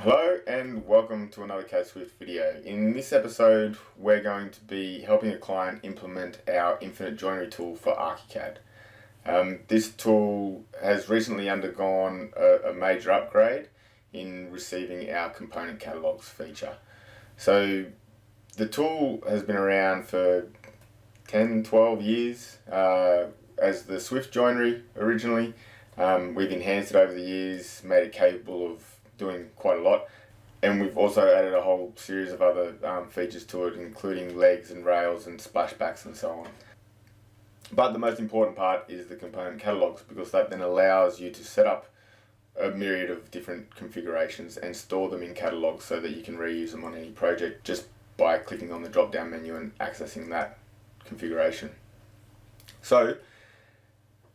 Hello and welcome to another CAD Swift video. In this episode we're going to be helping a client implement our infinite joinery tool for Archicad. This tool has recently undergone a major upgrade in receiving our Component Catalogues feature. So the tool has been around for 10-12 years as the Swift joinery originally. We've enhanced it over the years, made it capable of doing quite a lot, and we've also added a whole series of other features to it, including legs and rails and splashbacks and so on. But the most important part is the component catalogues, because that then allows you to set up a myriad of different configurations and store them in catalogues so that you can reuse them on any project just by clicking on the drop down menu and accessing that configuration. So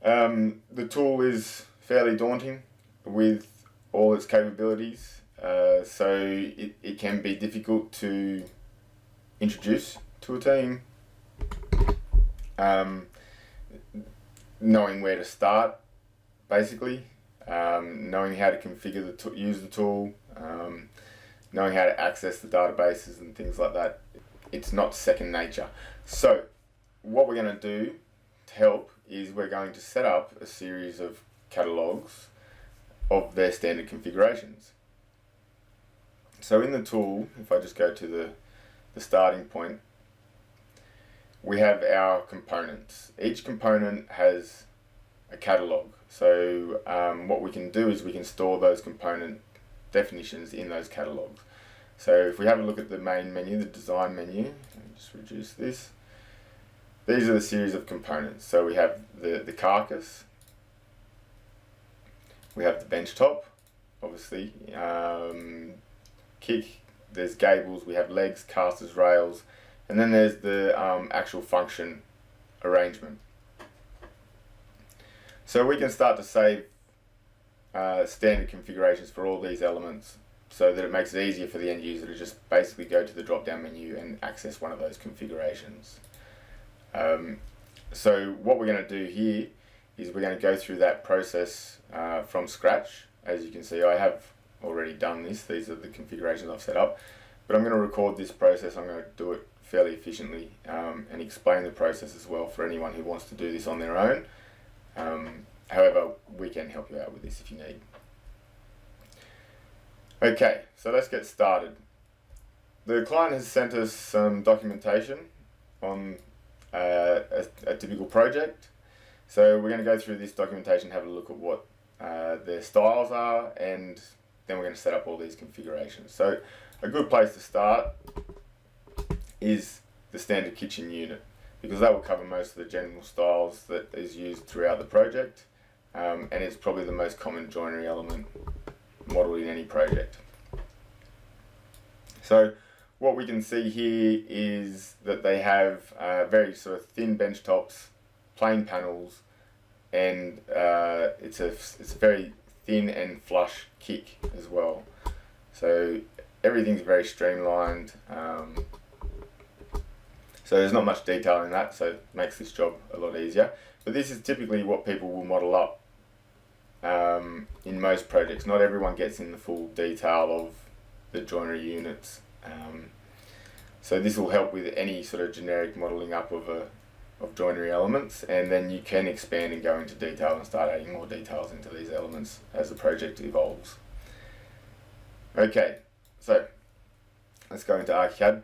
the tool is fairly daunting with all its capabilities, so it can be difficult to introduce to a team, knowing where to start basically, knowing how to configure use the tool, knowing how to access the databases and things like that. It's not second nature. So what we're going to do to help is we're going to set up a series of catalogues of their standard configurations. So in the tool, if I just go to the starting point, we have our components. Each component has a catalogue. So what we can do is we can store those component definitions in those catalogues. So if we have a look at the main menu, the design menu, let me just reduce this. These are the series of components. So we have the carcass, we have the bench top, obviously, kick, there's gables, we have legs, casters, rails, and then there's the actual function arrangement. So we can start to save standard configurations for all these elements so that it makes it easier for the end user to just basically go to the drop down menu and access one of those configurations. So what we're going to do here is we're going to go through that process from scratch. As you can see, I have already done this. These are the configurations I've set up, but I'm going to record this process. I'm going to do it fairly efficiently and explain the process as well for anyone who wants to do this on their own. However, we can help you out with this if you need. Okay, so let's get started. The client has sent us some documentation on a typical project. So we're going to go through this documentation, have a look at what their styles are, and then we're going to set up all these configurations. So a good place to start is the standard kitchen unit, because that will cover most of the general styles that is used throughout the project, and it's probably the most common joinery element modeled in any project. So what we can see here is that they have very sort of thin bench tops, plain panels, and it's a very thin and flush kick as well. So everything's very streamlined. So there's not much detail in that, so it makes this job a lot easier. But this is typically what people will model up in most projects. Not everyone gets in the full detail of the joinery units. So this will help with any sort of generic modelling up of joinery elements, and then you can expand and go into detail and start adding more details into these elements as the project evolves. Okay, so let's go into Archicad.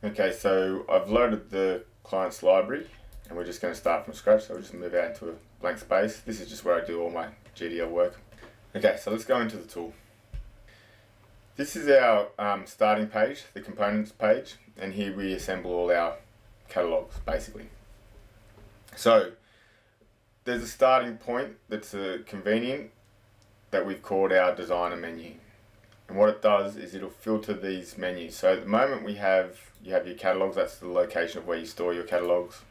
Okay, so I've loaded the client's library and we're just going to start from scratch, so we'll just move out into a blank space. This is just where I do all my GDL work. Okay, so let's go into the tool. This is our starting page, the components page, and here we assemble all our catalogues basically. So there's a starting point that's convenient that we've called our designer menu, and what it does is it'll filter these menus. So at the moment you have your catalogues, that's the location of where you store your catalogues.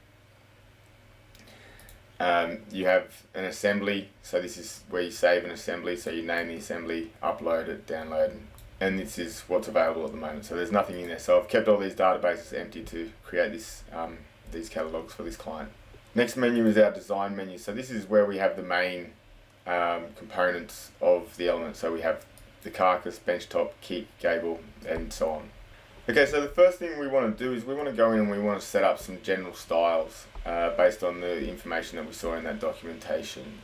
You have an assembly, so this is where you save an assembly, so you name the assembly, upload it, download, and this is what's available at the moment. So there's nothing in there. So I've kept all these databases empty to create this these catalogues for this client. Next menu is our design menu. So this is where we have the main components of the element. So we have the carcass, benchtop, kick, gable, and so on. Okay, so the first thing we want to do is we want to go in and we want to set up some general styles based on the information that we saw in that documentation.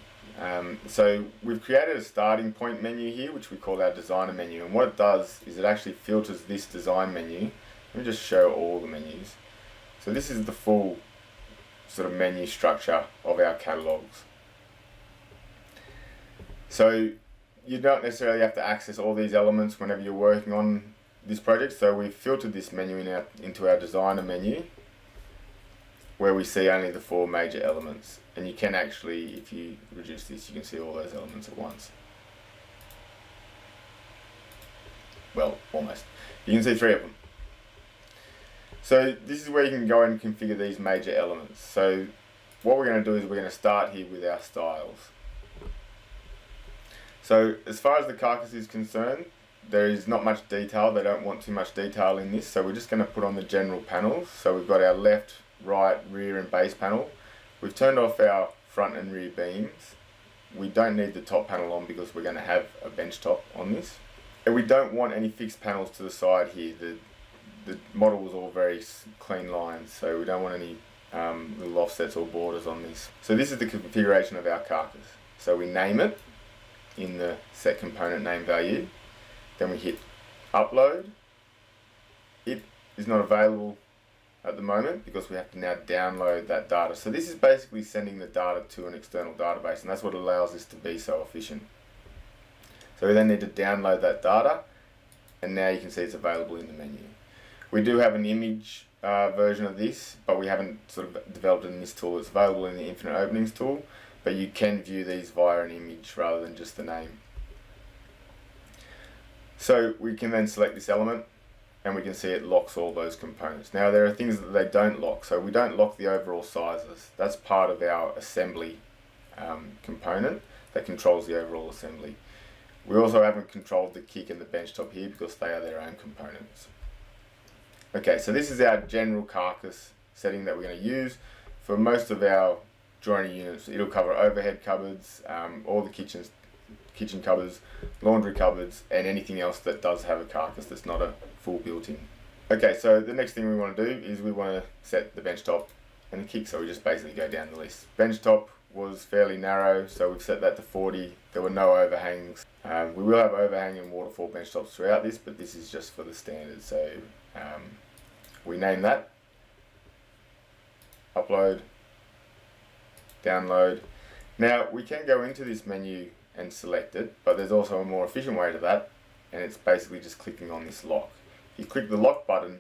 So we've created a starting point menu here, which we call our designer menu, and what it does is it actually filters this design menu. Let me just show all the menus. So this is the full sort of menu structure of our catalogues. So you don't necessarily have to access all these elements whenever you're working on this project. So we've filtered this menu into our designer menu, where we see only the 4 major elements. And you can actually, if you reduce this, you can see all those elements at once. Well, almost. You can see 3 of them. So this is where you can go and configure these major elements. So what we're going to do is we're going to start here with our styles. So as far as the carcass is concerned, there is not much detail. They don't want too much detail in this, so we're just going to put on the general panels. So we've got our left, right, rear and base panel. We've turned off our front and rear beams. We don't need the top panel on because we're going to have a bench top on this. And we don't want any fixed panels to the side here. The model was all very clean lines, so we don't want any little offsets or borders on this. So this is the configuration of our carcass. So we name it in the set component name value. Then we hit upload. It is not available at the moment because we have to now download that data. So this is basically sending the data to an external database, and that's what allows this to be so efficient. So we then need to download that data, and now you can see it's available in the menu. We do have an image version of this, but we haven't sort of developed it in this tool. It's available in the Infinite Openings tool, but you can view these via an image rather than just the name. So we can then select this element, and we can see it locks all those components. Now there are things that they don't lock, so we don't lock the overall sizes. That's part of our assembly component that controls the overall assembly. We also haven't controlled the kick and the bench top here because they are their own components. Okay, so this is our general carcass setting that we're going to use. For most of our joinery units, it'll cover overhead cupboards, all the kitchen cupboards, laundry cupboards, and anything else that does have a carcass that's not a full built-in. Okay, so the next thing we want to do is we want to set the bench top and the kick, so we just basically go down the list. Bench top was fairly narrow, so we've set that to 40. There were no overhangs. We will have overhang and waterfall bench tops throughout this, but this is just for the standard. So we name that, upload, download. Now we can go into this menu and select it, but there's also a more efficient way to that, and it's basically just clicking on this lock. If you click the lock button,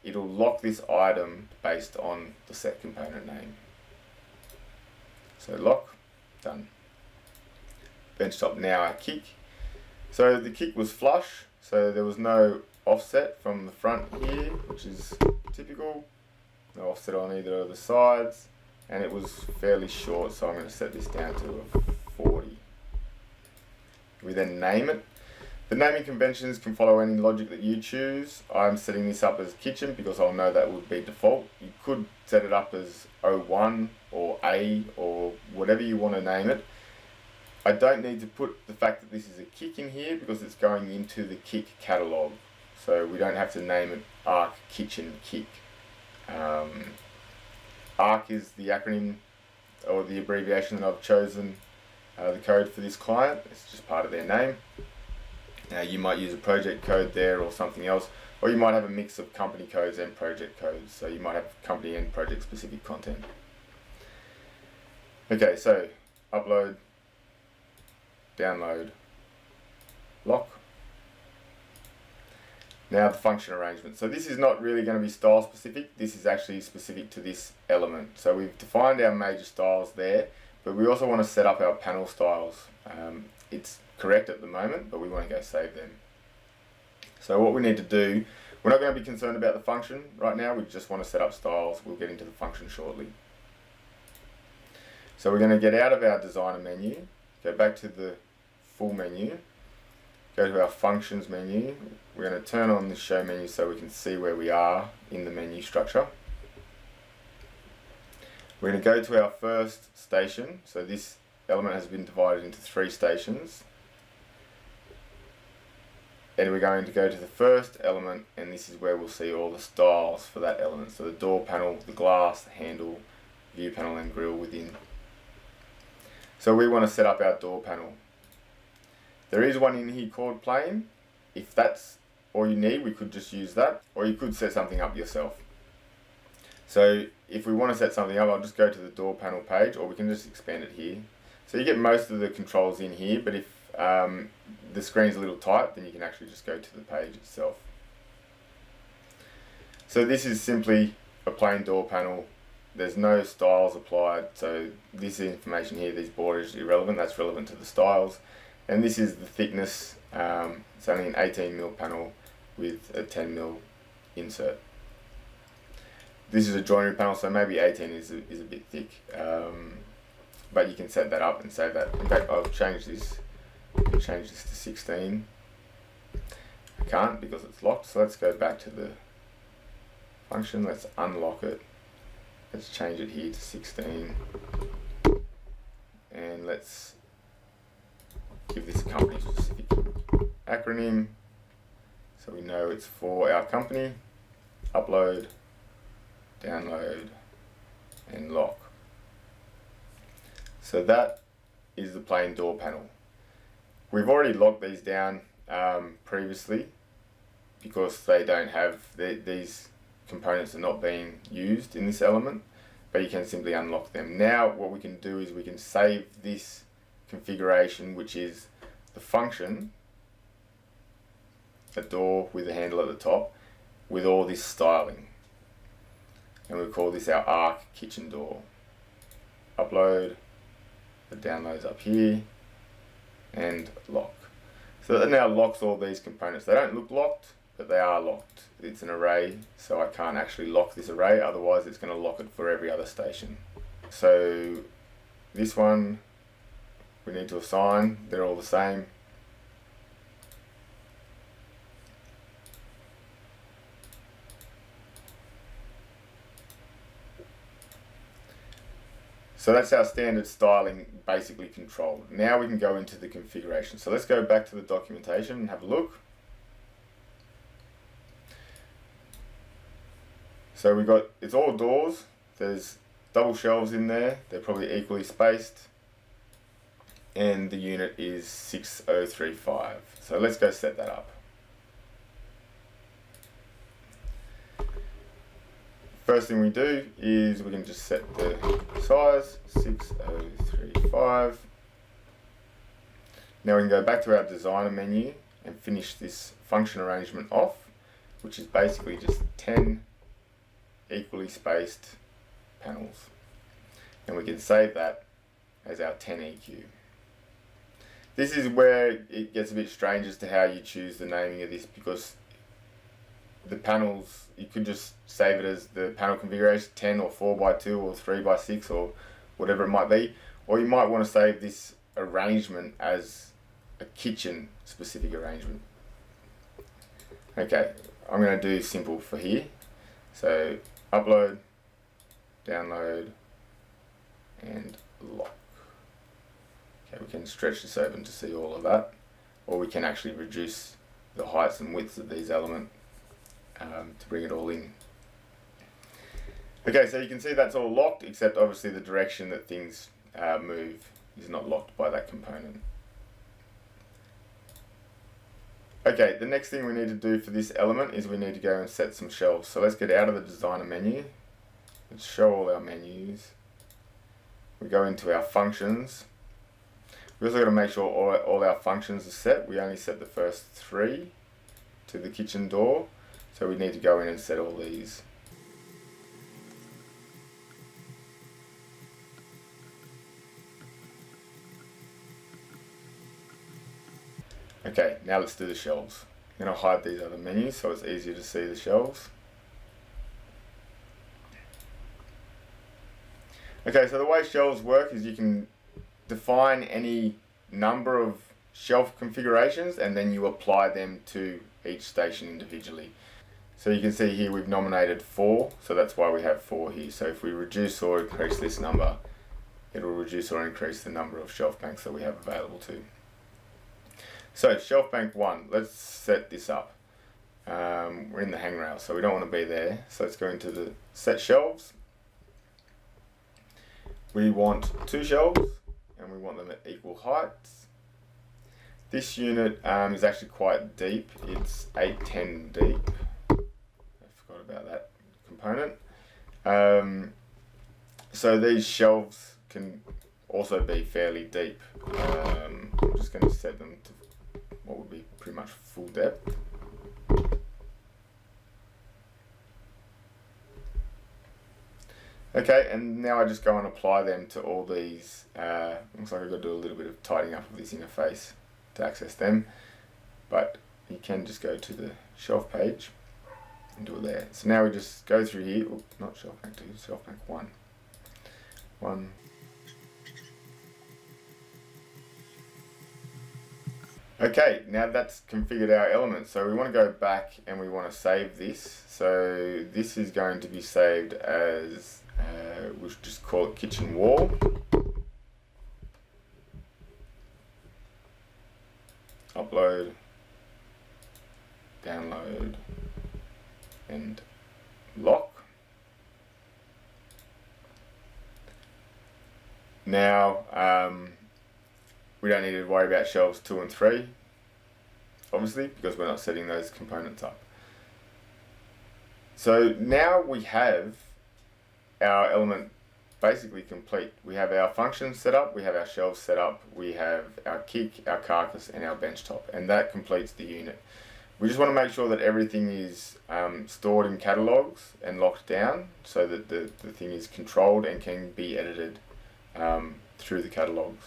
it'll lock this item based on the set component name. So lock, done. Bench top, now our kick. So the kick was flush, so there was no offset from the front here, which is typical. No offset on either of the sides, and it was fairly short, so I'm going to set this down to a 40. We then name it. The naming conventions can follow any logic that you choose. I'm setting this up as kitchen because I'll know that would be default. You could set it up as O1 or A or whatever you want to name it. I don't need to put the fact that this is a kick in here because it's going into the kick catalog. So we don't have to name it Arc Kitchen Kick. Arc is the acronym or the abbreviation that I've chosen the code for this client. It's just part of their name. You might use a project code there or something else, or you might have a mix of company codes and project codes. So you might have company and project specific content. Okay, so upload, download, lock. Now the function arrangement. So this is not really going to be style specific. This is actually specific to this element. So we've defined our major styles there, but we also want to set up our panel styles. It's correct at the moment, but we want to go save them. So what we need to do, we're not going to be concerned about the function right now. We just want to set up styles. We'll get into the function shortly. So we're going to get out of our designer menu, go back to the full menu, go to our functions menu. We're going to turn on the show menu so we can see where we are in the menu structure. We're going to go to our first station. So this element has been divided into 3 stations. and we're going to go to the first element, and this is where we'll see all the styles for that element. So the door panel, the glass, the handle, view panel and grille within. So we want to set up our door panel. There is one in here called plain. If that's all you need, we could just use that, or you could set something up yourself. So if we want to set something up, I'll just go to the door panel page, or we can just expand it here. So you get most of the controls in here, but if the screen's a little tight, then you can actually just go to the page itself. So this is simply a plain door panel. There's no styles applied, so this information here, these borders, is irrelevant. That's relevant to the styles. And this is the thickness. It's only an 18mm panel with a 10mm insert. This is a joinery panel, so maybe 18 is a bit thick, but you can set that up and save that. In fact, I'll change this to 16. I can't because it's locked, so let's go back to the function. Let's unlock it. Let's change it here to 16, and let's give this a company specific acronym so we know it's for our company. Upload, download and lock. So that is the plain door panel. We've already locked these down previously because they don't have these components are not being used in this element, but you can simply unlock them. Now what we can do is we can save this configuration, which is the function, a door with a handle at the top with all this styling, and we'll call this our Arc kitchen door. Upload, the downloads up here, and lock. So that now locks all these components. They don't look locked, but they are locked. It's an array, so I can't actually lock this array, otherwise it's going to lock it for every other station. So this one we need to assign, they're all the same. So that's our standard styling basically controlled. Now we can go into the configuration. So let's go back to the documentation and have a look. So we got, it's all doors, there's double shelves in there, they're probably equally spaced, and the unit is 6035. So let's go set that up. First thing we do is we can just set the size, 6035. Now we can go back to our designer menu and finish this function arrangement off, which is basically just 10 equally spaced panels, and we can save that as our 10 EQ. This is where it gets a bit strange as to how you choose the naming of this, because the panels, you could just save it as the panel configuration 10 or 4x2 or 3x6 or whatever it might be, or you might want to save this arrangement as a kitchen specific arrangement. Okay, I'm going to do simple for here. So upload, download and lock. Okay, we can stretch this open to see all of that, or we can actually reduce the heights and widths of these elements to bring it all in. Okay, so you can see that's all locked, except obviously the direction that things move is not locked by that component. Okay, the next thing we need to do for this element is we need to go and set some shelves. So let's get out of the designer menu. Let's show all our menus. We go into our functions. We also got to make sure all our functions are set. We only set the first 3 to the kitchen door, so we need to go in and set all these. Okay, now let's do the shelves. I'm going to hide these other menus so it's easier to see the shelves. Okay, so the way shelves work is you can define any number of shelf configurations and then you apply them to each station individually. So you can see here we've nominated 4, so that's why we have 4 here. So if we reduce or increase this number, it will reduce or increase the number of shelf banks that we have available to. So shelf bank 1, let's set this up. We're in the handrail, so we don't want to be there. So let's go into the set shelves. We want 2 shelves and we want them at equal heights. This unit is actually quite deep. It's 810 deep. I forgot about that component. So these shelves can also be fairly deep. I'm just going to set them to what would be pretty much full depth. Okay, and now I just go and apply them to all these. Looks like I've got to do a little bit of tidying up of this interface to access them, but you can just go to the shelf page and do it there. So now we just go through here. Oops, not shelf bank 2, shelf bank 1. Okay, now that's configured our elements. So we want to go back and we want to save this. So this is going to be saved as, we'll just call it kitchen wall. Upload, download, and lock. Now, we don't need to worry about shelves 2 and 3, obviously, because we're not setting those components up. So now we have our element basically complete. We have our functions set up, we have our shelves set up, we have our kick, our carcass, and our bench top, and that completes the unit. We just want to make sure that everything is stored in catalogues and locked down so that the thing is controlled and can be edited through the catalogues.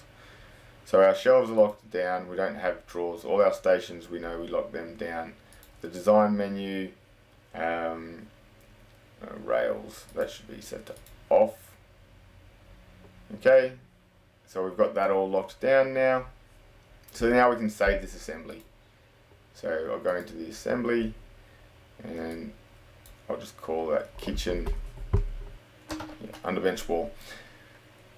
So our shelves are locked down, we don't have drawers. All our stations, we know we lock them down. The design menu, rails, that should be set to off. Okay, so we've got that all locked down now. So now we can save this assembly. So I'll go into the assembly and I'll just call that kitchen underbench wall.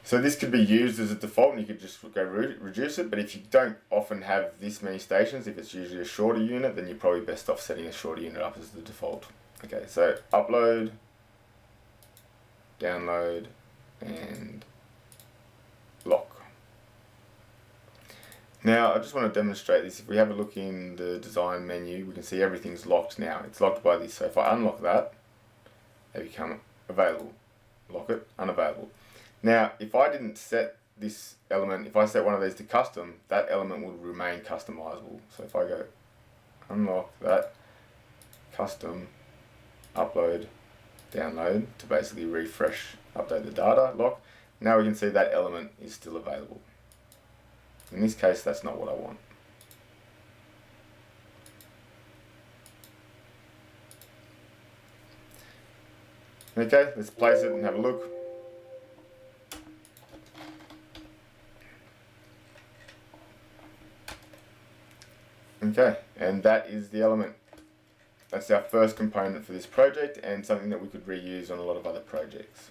So this could be used as a default and you could just go reduce it, but if you don't often have this many stations, if it's usually a shorter unit, then you're probably best off setting a shorter unit up as the default. Okay, so upload, download, and lock. Now I just want to demonstrate this. If we have a look in the design menu, we can see everything's locked now. It's locked by this. So if I unlock that, they become available. Lock it, unavailable. Now, if I didn't set this element, if I set one of these to custom, that element would remain customizable. So if I go unlock that, custom, upload, download, to basically refresh, update the data, lock, now we can see that element is still available. In this case, that's not what I want. Okay, let's place it and have a look. Okay, and that is the element. That's our first component for this project and something that we could reuse on a lot of other projects.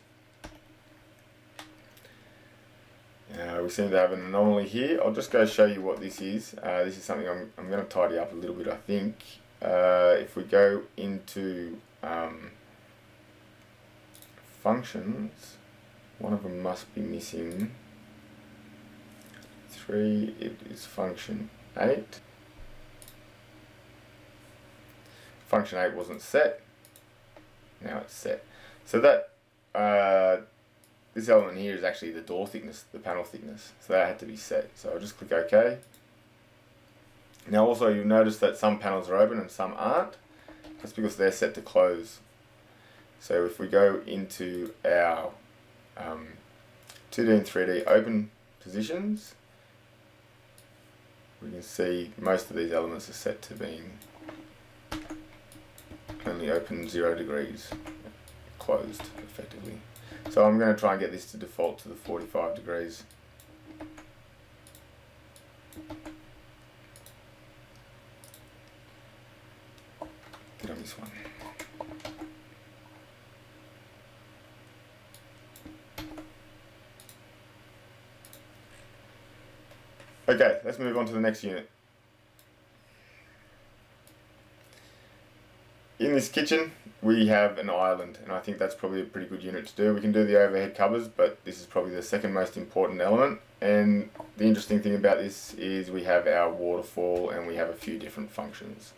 We seem to have an anomaly here. I'll just go show you what this is. This is something I'm going to tidy up a little bit, I think. If we go into functions, one of them must be missing. 3, it is function 8. Function 8 wasn't set, now it's set. So that this element here is actually the door thickness, the panel thickness, so that had to be set. So I'll just click OK. Now also you'll notice that some panels are open and some aren't. That's because they're set to close. So if we go into our 2D and 3D open positions, we can see most of these elements are set to being only open 0 degrees, closed effectively. So I'm going to try and get this to default to the 45 degrees. Get on this one. Okay, let's move on to the next unit. in this kitchen, we have an island, and I think that's probably a pretty good unit to do. We can do the overhead covers, but this is probably the second most important element. And the interesting thing about this is we have our waterfall and we have a few different functions.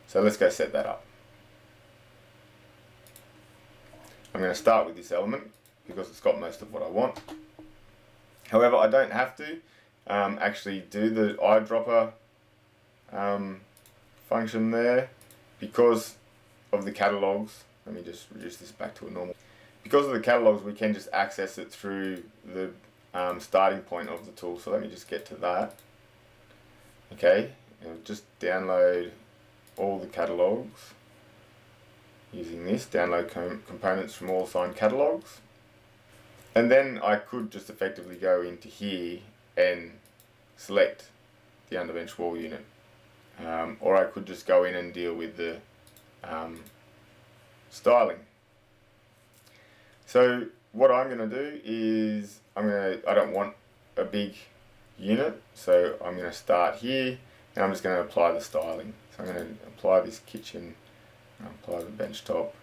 So let's go set that up. I'm going to start with this element because it's got most of what I want. However, I don't have to actually do the eyedropper function there because of the catalogues. Let me just reduce this back to a normal. Because of the catalogues, we can just access it through the starting point of the tool. So let me just get to that. Okay, and just download all the catalogues using this. Download components from all assigned catalogues. And then I could just effectively go into here and select the underbench wall unit. Or I could just go in and deal with the styling. So what I'm going to do is I don't want a big unit, so I'm going to start here and I'm just going to apply the styling. So I'm going to apply this kitchen, apply the bench top,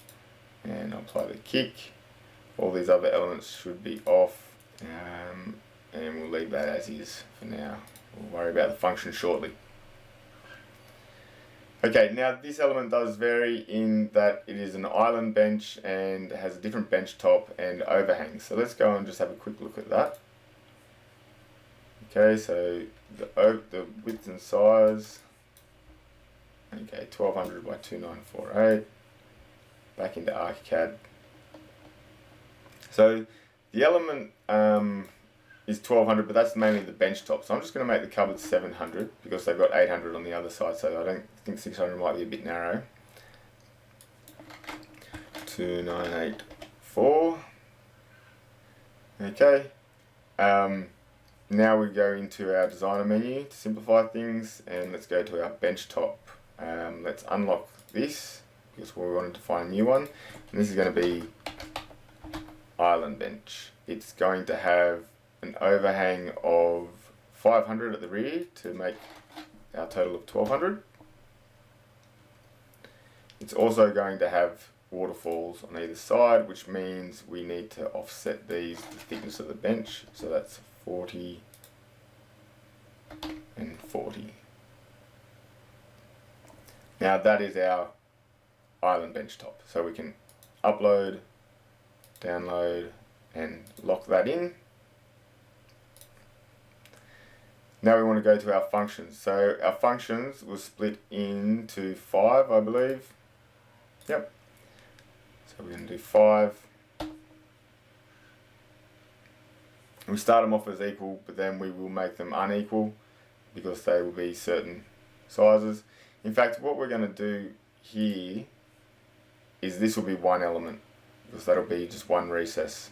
and apply the kick. All these other elements should be off, and we'll leave that as is for now. We'll worry about the function shortly. Okay, now this element does vary in that it is an island bench and has a different bench top and overhang. So let's go and just have a quick look at that. Okay, so the width and size, okay, 1200 by 2948, back into Archicad. So the element is 1200, but that's mainly the bench top. So I'm just going to make the cupboard 700 because they've got 800 on the other side, so I don't think 600 might be a bit narrow. 2984. Okay. Now we go into our designer menu to simplify things, and let's go to our bench top. Let's unlock this because we wanted to find a new one, and this is going to be island bench. It's going to have an overhang of 500 at the rear to make our total of 1200. It's also going to have waterfalls on either side, which means we need to offset the thickness of the bench. So that's 40 and 40. Now that is our island bench top. So we can upload, download, and lock that in. Now we want to go to our functions. So our functions will split into 5, I believe. Yep. So we're going to do 5. We start them off as equal, but then we will make them unequal because they will be certain sizes. In fact, what we're going to do here is this will be one element because that'll be just one recess.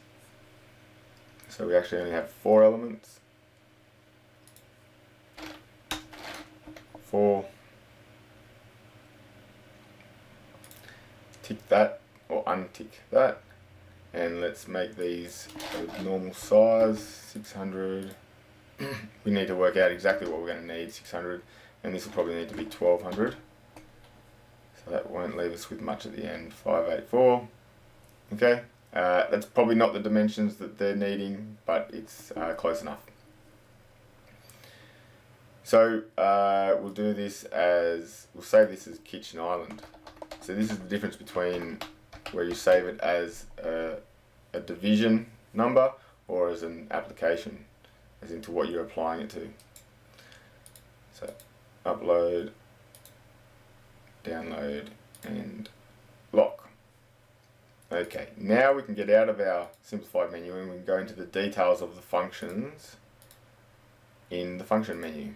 So we actually only have 4 elements. 4. Tick that or untick that, and let's make these a normal size, 600. We need to work out exactly what we're going to need, 600, and this will probably need to be 1200. So that won't leave us with much at the end, 584. Okay, that's probably not the dimensions that they're needing, but it's close enough. So we'll do this as, we'll save this as kitchen island. So this is the difference between where you save it as a division number or as an application, as into what you're applying it to. So upload, download, and lock. Okay, now we can get out of our simplified menu and we can go into the details of the functions in the function menu.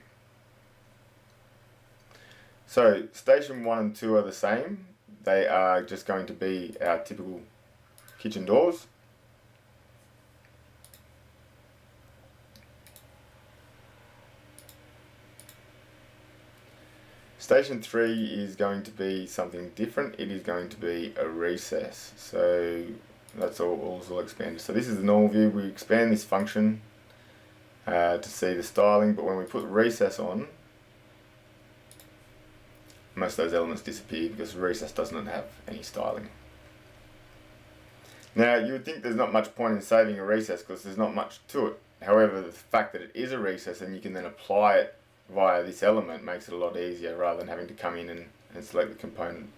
So station 1 and 2 are the same. They are just going to be our typical kitchen doors. Station 3 is going to be something different. It is going to be a recess. So that's all expanded. So this is the normal view. We expand this function to see the styling, but when we put recess on, most of those elements disappear because the recess doesn't have any styling. Now, you would think there's not much point in saving a recess because there's not much to it. However, the fact that it is a recess and you can then apply it via this element makes it a lot easier rather than having to come in and select the component.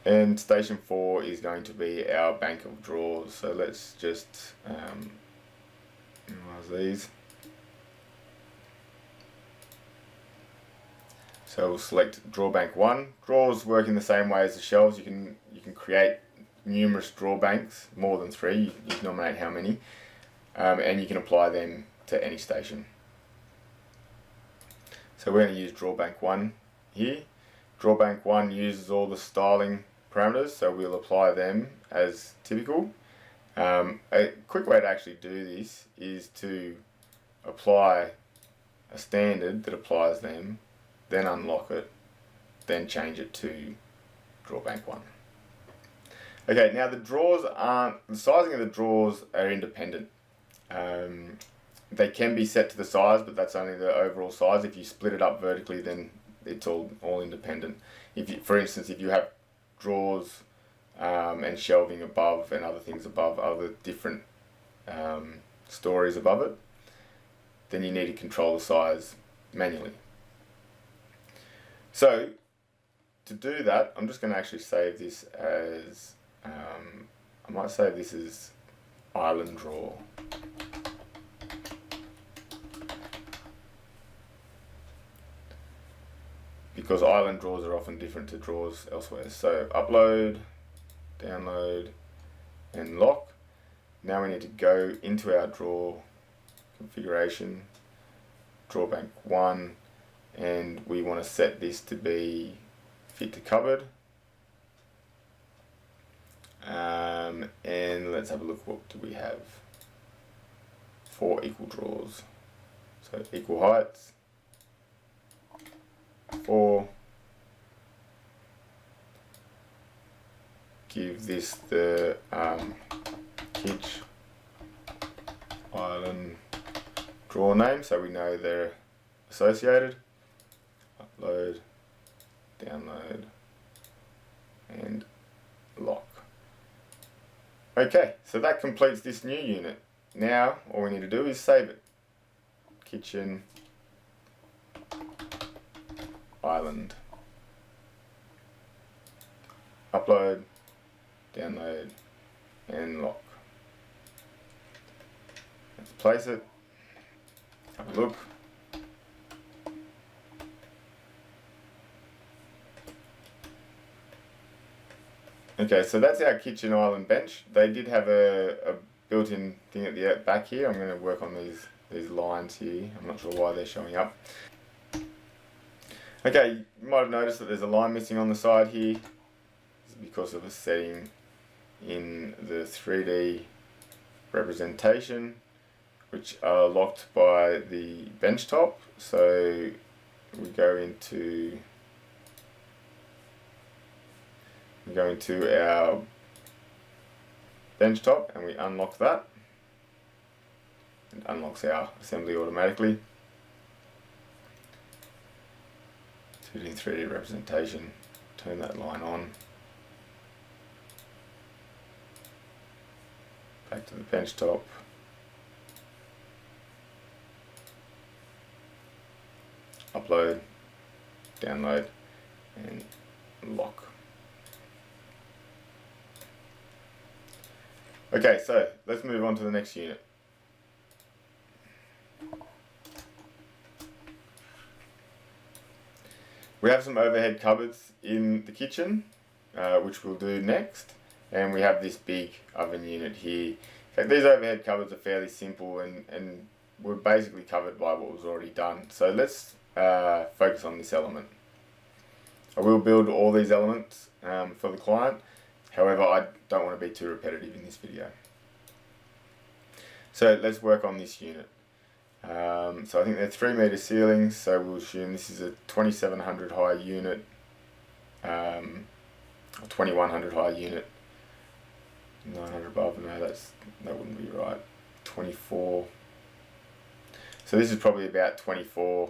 And station 4 is going to be our bank of drawers. So let's just analyze these. So we'll select drawer bank 1. Drawers work in the same way as the shelves. You can create numerous drawer banks, more than 3. You can nominate how many, and you can apply them to any station. So we're going to use drawer bank 1 here. Drawer bank 1 uses all the styling parameters, so we'll apply them as typical. A quick way to actually do this is to apply a standard that applies them, then unlock it, then change it to drawer bank 1. Okay, now the sizing of the drawers are independent. They can be set to the size, but that's only the overall size. If you split it up vertically, then it's all independent. For instance, if you have drawers and shelving above and other things above, other different stories above it, then you need to control the size manually. So to do that, I'm just going to actually save this as, I might save this as island drawer. Because island drawers are often different to drawers elsewhere. So upload, download, and lock. Now we need to go into our drawer configuration, drawer bank 1, and we want to set this to be fit to cupboard. And let's have a look, what do we have? 4 equal drawers. So equal heights, 4. Give this the kitsch island drawer name so we know they're associated. Upload, download, and lock. Okay, so that completes this new unit. Now all we need to do is save it. Kitchen island. Upload, download, and lock. Let's place it. Have a look. Okay, so that's our kitchen island bench. They did have a built-in thing at the back here. I'm going to work on these lines here. I'm not sure why they're showing up. Okay, you might have noticed that there's a line missing on the side here. This is because of a setting in the 3D representation, which are locked by the bench top. So we go into our bench top and we unlock that. It unlocks our assembly automatically. 2D 3D representation, turn that line on. Back to the bench top. Upload, download, and lock. Okay, so let's move on to the next unit. We have some overhead cupboards in the kitchen, which we'll do next, and we have this big oven unit here. In fact, these overhead cupboards are fairly simple and we're basically covered by what was already done. So let's focus on this element. I will build all these elements for the client. However, I don't want to be too repetitive in this video. So let's work on this unit. So I think they're 3 meter ceilings, so we'll assume this is a 2700 high unit, or 2100 high unit. 900 above, no, that wouldn't be right. 24. So this is probably about 24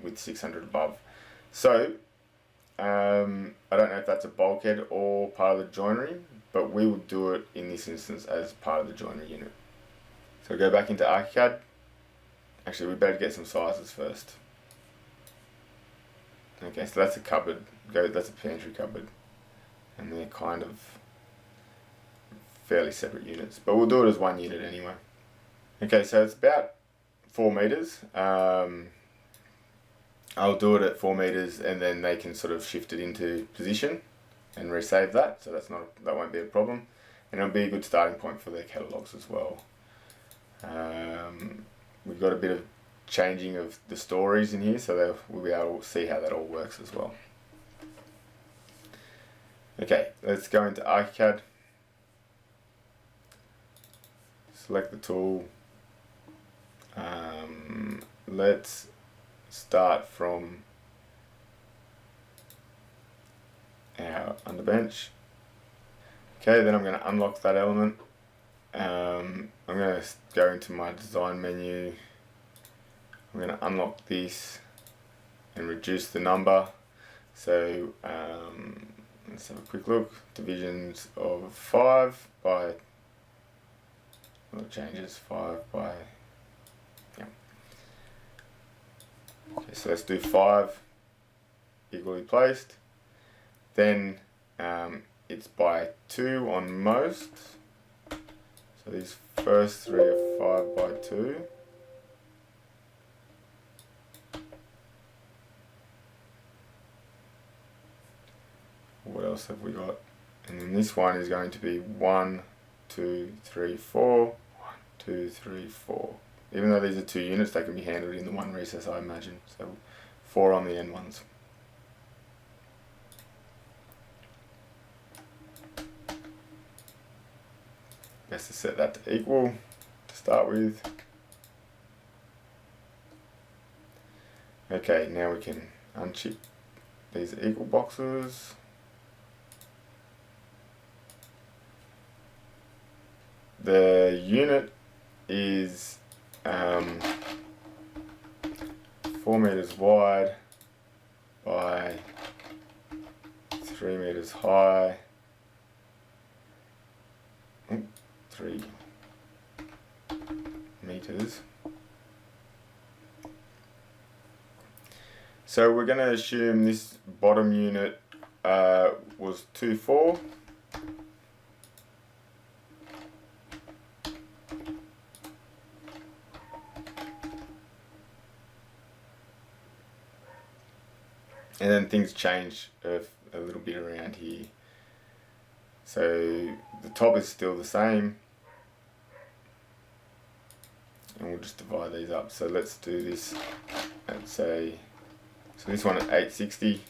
with 600 above. So I don't know if that's a bulkhead or part of the joinery, but we will do it in this instance as part of the joinery unit. So go back into Archicad. Actually, we better get some sizes first. Okay, so that's a cupboard. That's a pantry cupboard, and they're kind of fairly separate units, but we'll do it as one unit anyway. Okay, so it's about 4 meters. I'll do it at 4 meters, and then they can sort of shift it into position and resave that. So that won't be a problem, and it'll be a good starting point for their catalogues as well. We've got a bit of changing of the stories in here, so we'll be able to see how that all works as well. Okay, let's go into Archicad. Select the tool. Let's start from our underbench. Okay, then I'm going to unlock that element. I'm going to go into my design menu. I'm going to unlock this and reduce the number. So let's have a quick look. Divisions of 5 by, well, it changes 5 by, yeah. Okay, so let's do 5 equally placed. Then it's by 2 on most. So these first 3 are 5 by 2. What else have we got? And then this one is going to be 1, 2, 3, 4. 1, 2, 3, 4. Even though these are 2 units, they can be handled in the one recess, I imagine. So 4 on the end ones. Best to set that to equal to start with. Okay, now we can unchip these equal boxes. The unit is 4 meters wide by 3 meters high. 3 meters. So we're going to assume this bottom unit was 2.4. And then things change a little bit around here. So the top is still the same. And we'll just divide these up. So let's do this at say, so this one at 860.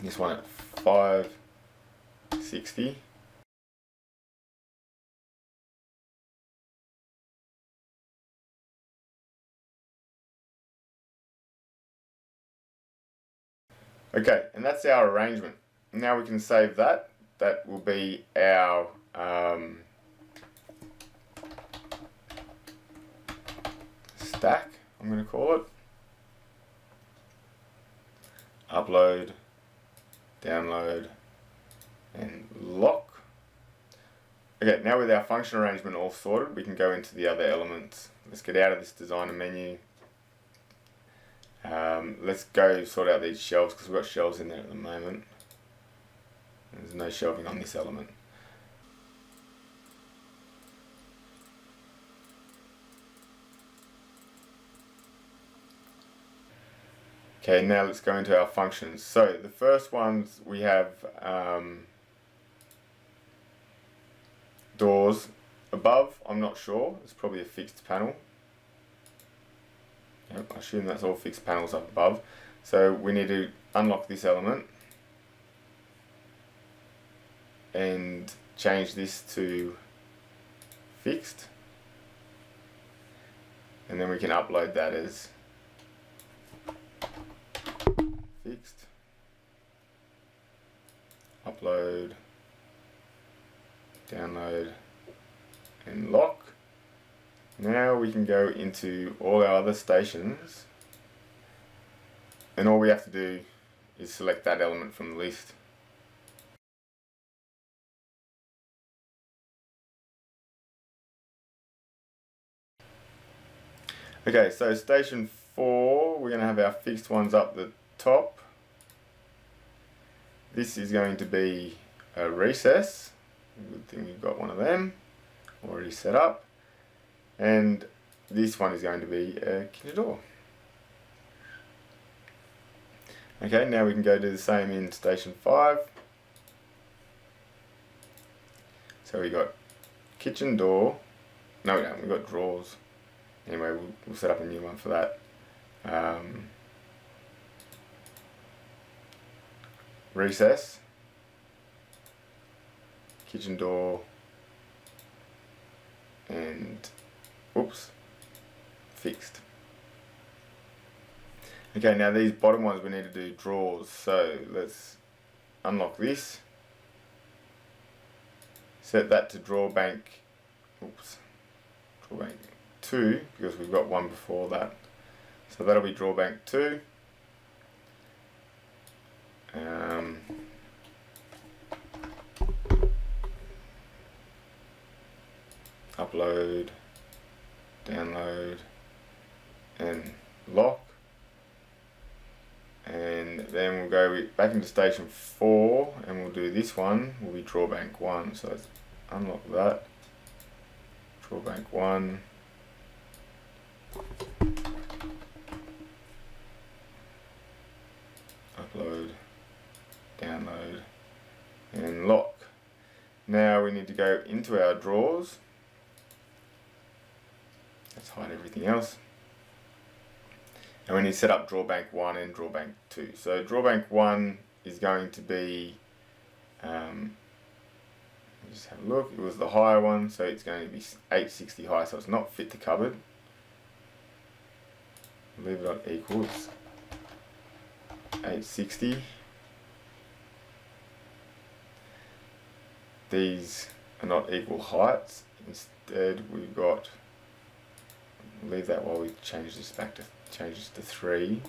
This one at 560. Okay, and that's our arrangement. Now we can save that. That will be our stack, I'm going to call it. Upload, download, and lock. Okay, now with our function arrangement all sorted, we can go into the other elements. Let's get out of this designer menu. Let's go sort out these shelves because we've got shelves in there at the moment. There's no shelving on this element. Okay, now let's go into our functions. So the first ones we have doors above. I'm not sure. It's probably a fixed panel. Yep, I assume that's all fixed panels up above. So we need to unlock this element and change this to fixed, and then we can upload that as fixed, upload, download, and lock. Now we can go into all our other stations, and all we have to do is select that element from the list. Okay, so station 4, we're going to have our fixed ones up the top. This is going to be a recess. Good thing we've got one of them already set up. And this one is going to be a kitchen door. Okay, now we can go do the same in station 5. So we got kitchen door. No, we don't. We've got drawers. Anyway, we'll set up a new one for that. Recess, kitchen door, and oops, fixed. Okay, now these bottom ones we need to do drawers. So let's unlock this. Set that to drawer bank. Oops, drawer bank 2, because we've got one before that. So that'll be drawer bank 2. Upload, download, and lock. And then we'll go back into station 4 and we'll do this one, will be drawer bank 1. So let's unlock that. Drawer bank 1. Upload, download, and lock. Now we need to go into our drawers. Let's hide everything else. And we need to set up drawer bank 1 and drawer bank 2. So drawer bank 1 is going to be, just have a look, it was the higher one, so it's going to be 860 high, so it's not fit to cupboard. Leave it on equals 860. These are not equal heights. Instead, we've got, leave that while we change this back to, change this to 3.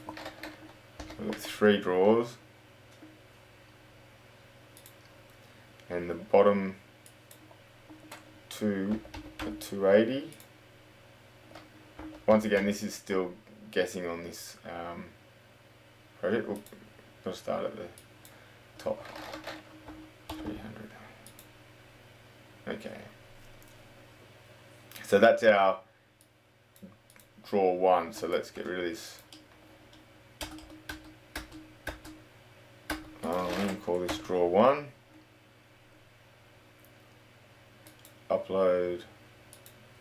We've got 3 drawers, and the bottom 2 are 280. Once again, this is still guessing on this project. We'll start at the top. 300. Okay. So that's our drawer 1. So let's get rid of this. I'm going to call this drawer 1. Upload,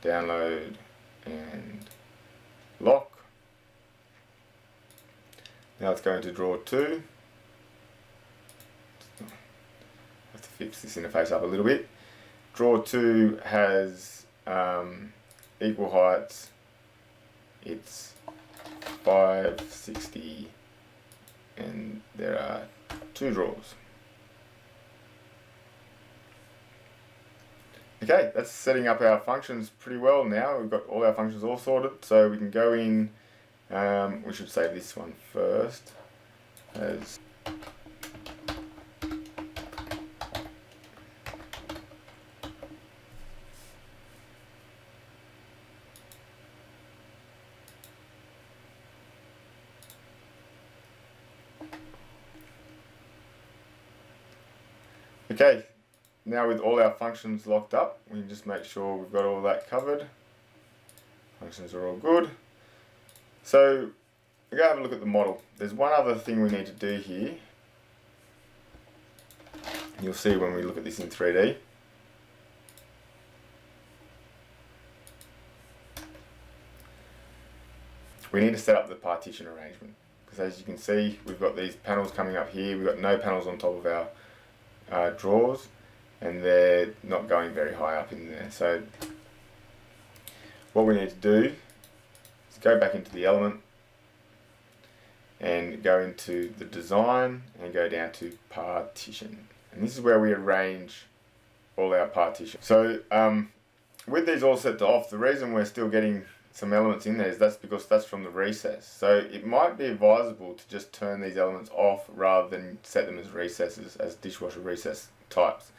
download, and lock. Now it's going to drawer 2. Have to fix this interface up a little bit. Drawer 2 has equal heights. It's 560, and there are 2 drawers. Okay, that's setting up our functions pretty well now. We've got all our functions all sorted, so we can go in. We should save this one first. As okay, now with all our functions locked up, we can just make sure we've got all that covered. Functions are all good. So we're going to have a look at the model. There's one other thing we need to do here. You'll see when we look at this in 3D. We need to set up the partition arrangement, because as you can see, we've got these panels coming up here. We've got no panels on top of our drawers, and they're not going very high up in there. So what we need to do is go back into the element and go into the design and go down to partition. And this is where we arrange all our partitions. So with these all set to off, the reason we're still getting some elements in there is that's because that's from the recess. So it might be advisable to just turn these elements off rather than set them as recesses, as dishwasher recess types.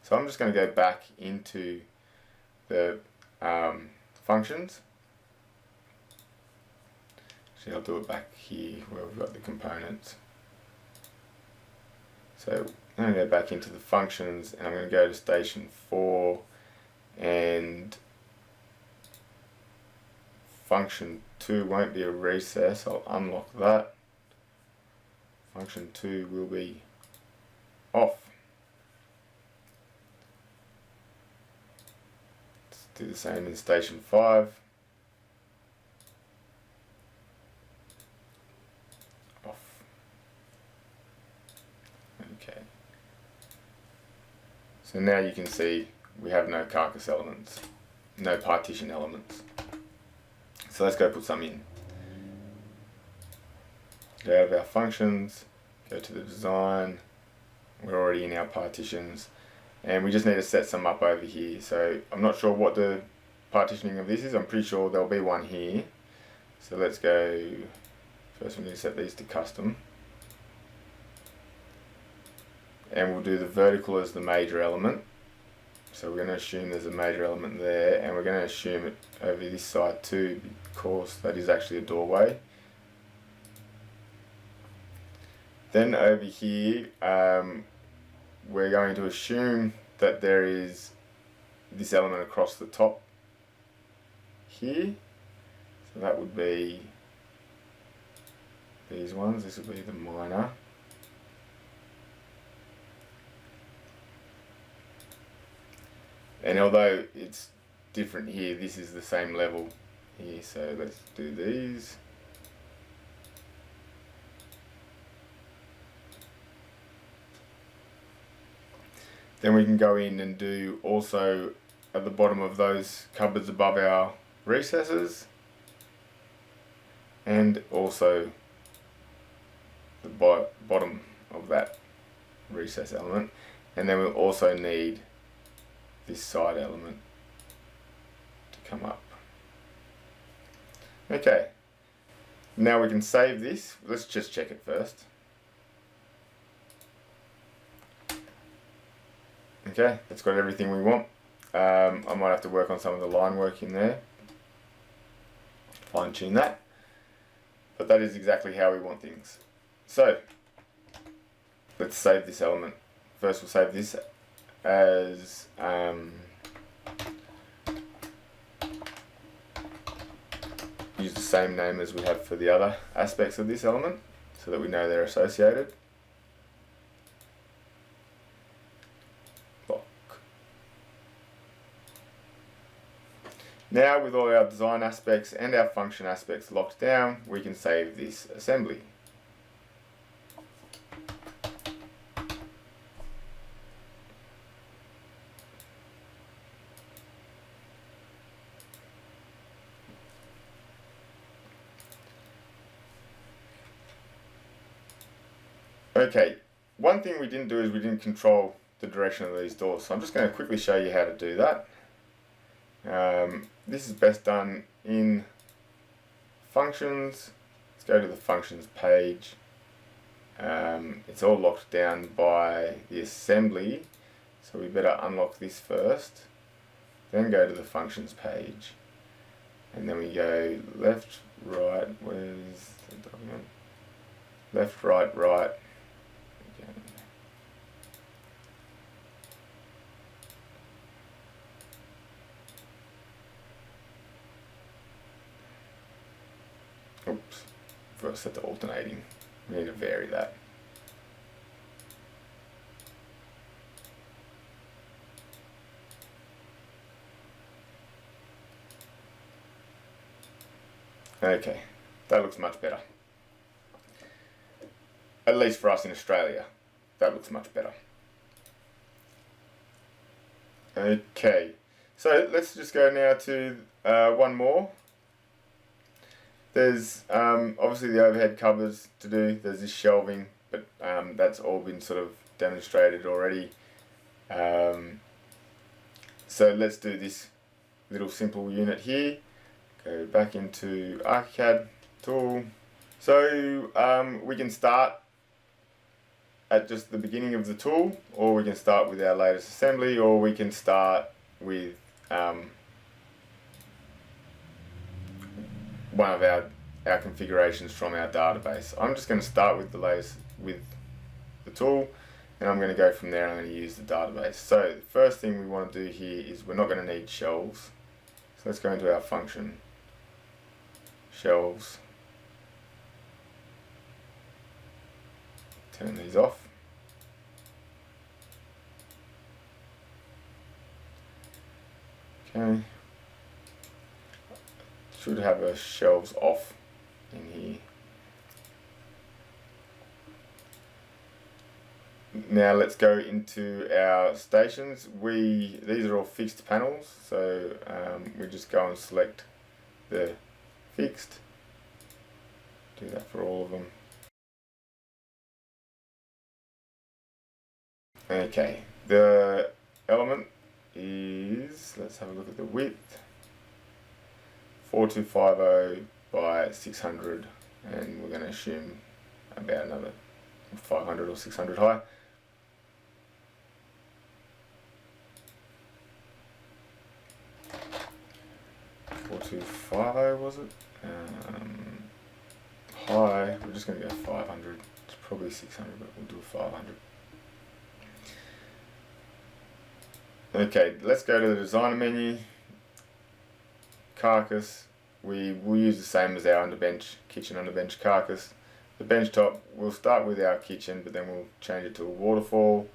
So I'm just going to go back into the functions. Actually, I'll do it back here where we've got the components. So I'm going to go back into the functions and I'm going to go to station 4 and function 2 won't be a recess. I'll unlock that. Function 2 will be off. Let's do the same in station 5. Off. Okay. So now you can see we have no carcass elements, no partition elements. So let's go put some in. Go out of our functions, go to the design, we're already in our partitions, and we just need to set some up over here. So I'm not sure what the partitioning of this is, I'm pretty sure there'll be one here. So let's go, first we need to set these to custom. And we'll do the vertical as the major element. So we're going to assume there's a major element there, and we're going to assume it over this side too, because that is actually a doorway. Then over here, we're going to assume that there is this element across the top here. So that would be these ones, this would be the minor. And although it's different here, this is the same level here, so let's do these. Then we can go in and do also at the bottom of those cupboards above our recesses, and also the bottom of that recess element. And then we'll also need this side element to come up. Okay, now we can save this. Let's just check it first. Okay, it's got everything we want. I might have to work on some of the line work in there, fine tune that, but that is exactly how we want things. So let's save this element. First we'll save this as use the same name as we have for the other aspects of this element so that we know they're associated. Block. Now with all our design aspects and our function aspects locked down, we can save this assembly. Okay, one thing we didn't do is we didn't control the direction of these doors, so I'm just going to quickly show you how to do that. This is best done in functions. Let's go to the functions page. It's all locked down by the assembly, so we better unlock this first, then go to the functions page, and then we go left, right, where's the document? Left, right, right. Oops, forgot to set to alternating. We need to vary that. Okay, that looks much better. At least for us in Australia, that looks much better. Okay, so let's just go now to one more. There's obviously the overhead covers to do, there's this shelving, but that's all been sort of demonstrated already. So let's do this little simple unit here. Go back into Archicad tool. So we can start at just the beginning of the tool, or we can start with our latest assembly, or we can start with one of our configurations from our database. I'm just going to start with the latest with the tool, and I'm going to go from there. I'm going to use the database. So the first thing we want to do here is we're not going to need shelves. So let's go into our function, shelves, turn these off. Okay, should have a shelves off in here. Now let's go into our stations. These are all fixed panels, so we just go and select the fixed. Do that for all of them. Okay, the element is, let's have a look at the width, 4250 by 600, and we're going to assume about another 500 or 600 high. Was it? High, we're just going to go 500. It's probably 600, but we'll do 500. Okay, let's go to the designer menu. Carcass, we will use the same as our underbench, kitchen underbench carcass. The bench top, we'll start with our kitchen, but then we'll change it to a waterfall.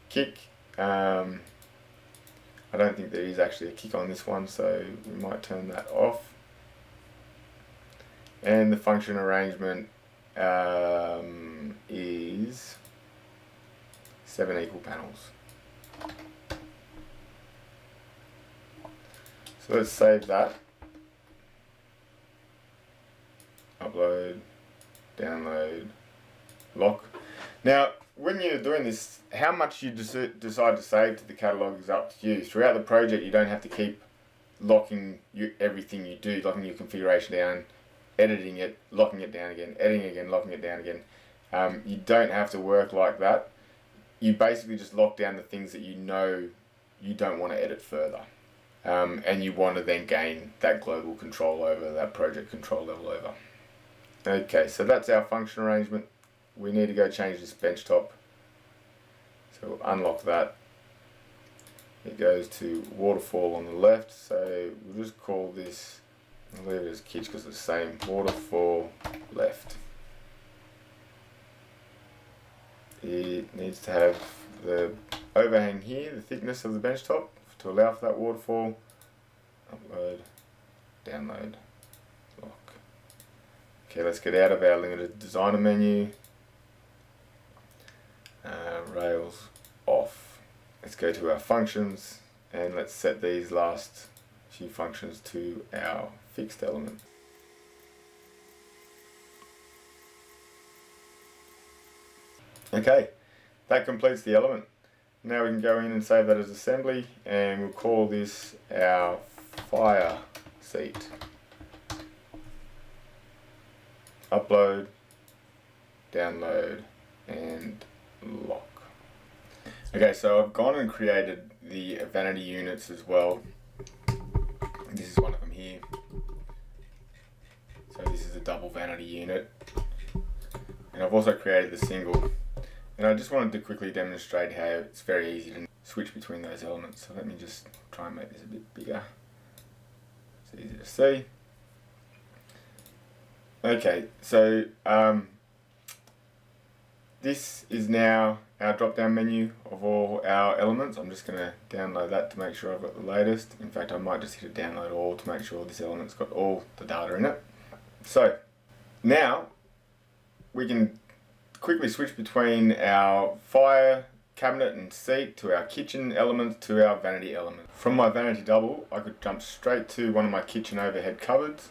Kick, I don't think there is actually a kick on this one, so we might turn that off. And the function arrangement is 7 equal panels. So let's save that. Upload, download, lock. Now, when you're doing this, how much you decide to save to the catalogue is up to you. Throughout the project, you don't have to keep locking everything you do, locking your configuration down, editing it, locking it down again, editing again, locking it down again. You don't have to work like that. You basically just lock down the things that you know you don't want to edit further. And you want to then gain that global control over, that project control level over. Okay, so that's our function arrangement. We need to go change this bench top. So we'll unlock that. It goes to waterfall on the left, so we'll just call this, I'll leave it as kitsch because it's the same, waterfall left. It needs to have the overhang here, the thickness of the bench top, to allow for that waterfall. Upload, download, lock. Okay, let's get out of our limited designer menu. Rails off. Let's go to our functions and let's set these last few functions to our fixed element. Okay, that completes the element. Now we can go in and save that as assembly, and we'll call this our fire seat. Upload, download, and lock. Okay, so I've gone and created the vanity units as well. This is one of them here. So this is a double vanity unit. And I've also created the single. And I just wanted to quickly demonstrate how it's very easy to switch between those elements. So let me just try and make this a bit bigger. It's easy to see. Okay, so this is now our drop down menu of all our elements. I'm just going to download that to make sure I've got the latest. In fact, I might just hit a download all to make sure this element's got all the data in it. So now we can quickly switch between our fire cabinet and seat to our kitchen element to our vanity element. From my vanity double, I could jump straight to one of my kitchen overhead cupboards.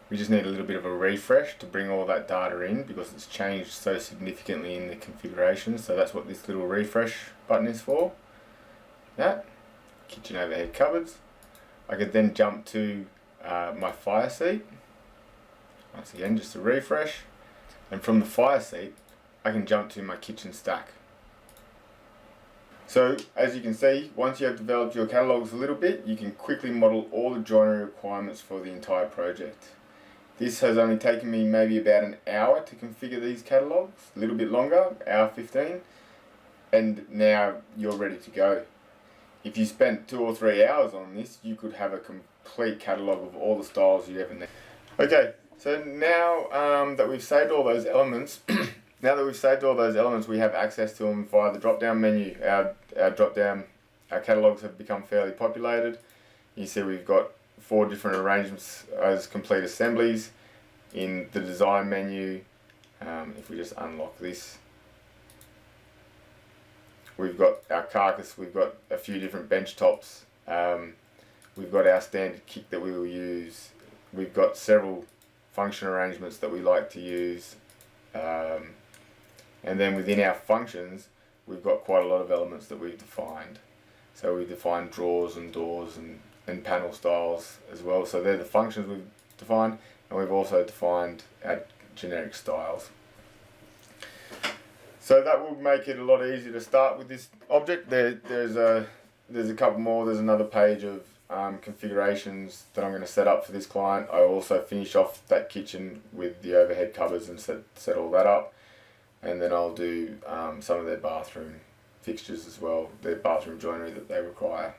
We just need a little bit of a refresh to bring all that data in because it's changed so significantly in the configuration. So that's what this little refresh button is for. That. kitchen overhead cupboards. I could then jump to my fire seat. Once again, just a refresh. And from the fire seat, I can jump to my kitchen stack. So, as you can see, once you have developed your catalogues a little bit, you can quickly model all the joinery requirements for the entire project. This has only taken me maybe about an hour to configure these catalogues, a little bit longer, hour 15, and now you're ready to go. If you spent 2 or 3 hours on this, you could have a complete catalogue of all the styles you ever need. Okay, so now that we've saved all those elements, we have access to them via the drop-down menu. Our catalogues have become fairly populated. You see we've got 4 different arrangements as complete assemblies in the design menu. If we just unlock this, we've got our carcass, we've got a few different bench tops, we've got our standard kick that we will use, we've got several function arrangements that we like to use, and then within our functions we've got quite a lot of elements that we've defined. So we've defined drawers and doors and panel styles as well. So they're the functions we've defined, and we've also defined our generic styles. So that will make it a lot easier to start with this object. There's a couple more. There's another page of configurations that I'm going to set up for this client. I also finish off that kitchen with the overhead cupboards and set all that up, and then I'll do some of their bathroom fixtures as well, their bathroom joinery that they require.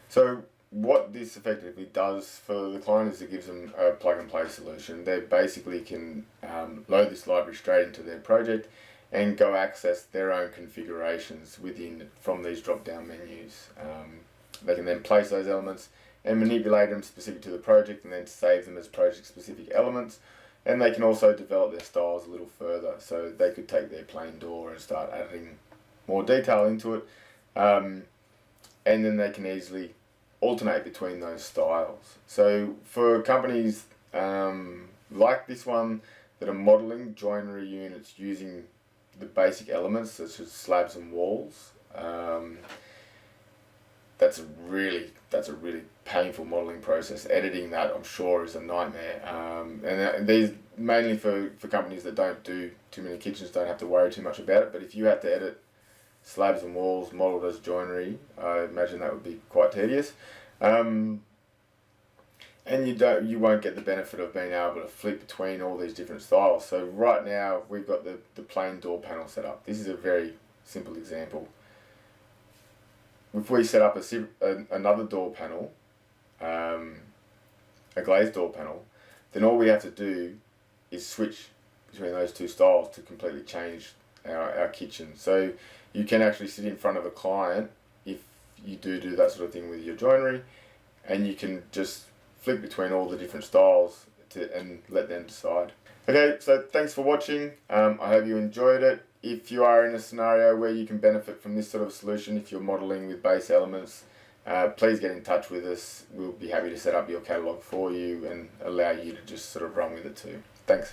So what this effectively does for the client is it gives them a plug and play solution. They basically can load this library straight into their project and go access their own configurations from these drop down menus. They can then place those elements and manipulate them specific to the project, and then save them as project specific elements. And they can also develop their styles a little further, so they could take their plain door and start adding more detail into it, and then they can easily alternate between those styles. So for companies like this one that are modelling joinery units using the basic elements such as slabs and walls, that's a really painful modelling process. Editing that, I'm sure, is a nightmare. And these mainly for companies that don't do too many kitchens, don't have to worry too much about it. But if you had to edit slabs and walls modelled as joinery, I imagine that would be quite tedious. And you won't get the benefit of being able to flip between all these different styles. So right now we've got the plain door panel set up. This is a very simple example. If we set up another door panel, a glazed door panel, then all we have to do is switch between those 2 styles to completely change our kitchen. So you can actually sit in front of a client if you do that sort of thing with your joinery, and you can just flick between all the different styles and let them decide. Okay, so thanks for watching. I hope you enjoyed it. If you are in a scenario where you can benefit from this sort of solution, if you're modelling with base elements, please get in touch with us. We'll be happy to set up your catalogue for you and allow you to just sort of run with it too. Thanks.